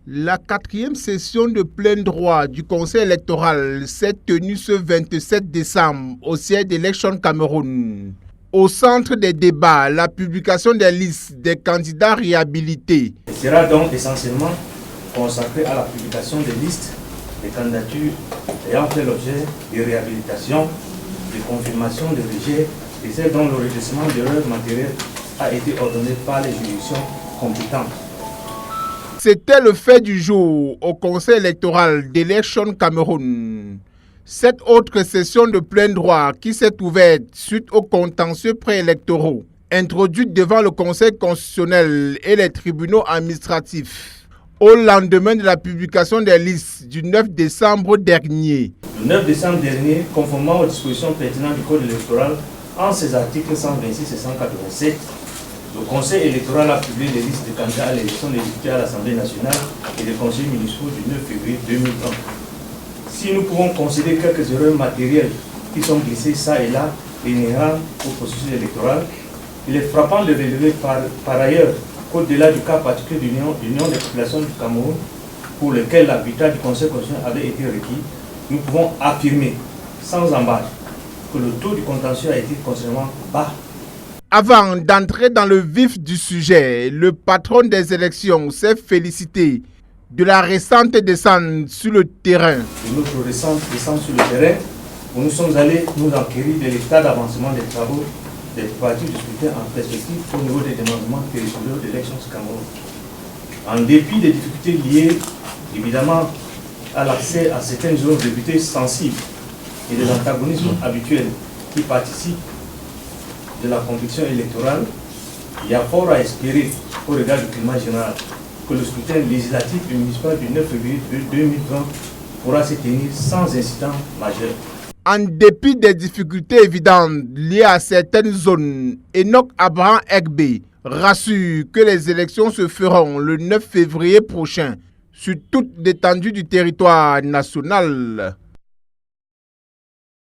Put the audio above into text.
La quatrième session de plein droit du Conseil électoral s'est tenue ce 27 décembre au siège d'Election Cameroun. Au centre des débats, la publication des listes des candidats réhabilités. Il sera donc essentiellement consacré à la publication des listes des candidatures ayant fait l'objet de réhabilitation, de confirmation de rejet et celles dont le redressement d'erreurs matérielles a été ordonné par les juridictions compétentes. C'était le fait du jour au Conseil électoral d'Election Cameroun. Cette autre session de plein droit qui s'est ouverte suite aux contentieux préélectoraux, introduite devant le Conseil constitutionnel et les tribunaux administratifs, au lendemain de la publication des listes du 9 décembre dernier. Le 9 décembre dernier, conformément aux dispositions pertinentes du Code électoral, en ses articles 126 et 187, le Conseil électoral a publié les listes de candidats à l'élection des députés à l'Assemblée nationale et des conseillers municipaux du 9 février 2020. Si nous pouvons considérer quelques erreurs matérielles qui sont glissées ça et là, inhérentes au processus électoral, il est frappant de relever par ailleurs qu'au-delà du cas particulier de l'Union des populations du Cameroun, pour lequel l'arbitrage du Conseil constitutionnel avait été requis, nous pouvons affirmer, sans embâche, que le taux du contentieux a été considérablement bas. Avant d'entrer dans le vif du sujet, le patron des élections s'est félicité de la récente descente sur le terrain. De notre récente descente sur le terrain, où nous sommes allés nous enquérir de l'état d'avancement des travaux des préparatifs du scrutin en perspective au niveau des demandements territoriaux de l'élection du Cameroun. En dépit des difficultés liées évidemment à l'accès à certaines zones réputées sensibles et des antagonismes habituels qui participent de la compétition électorale, il y a fort à espérer au regard du climat général que le scrutin législatif et municipal du 9 février 2020 pourra se tenir sans incident majeur. En dépit des difficultés évidentes liées à certaines zones, Enoch Abraham Egbe rassure que les élections se feront le 9 février prochain sur toute l'étendue du territoire national.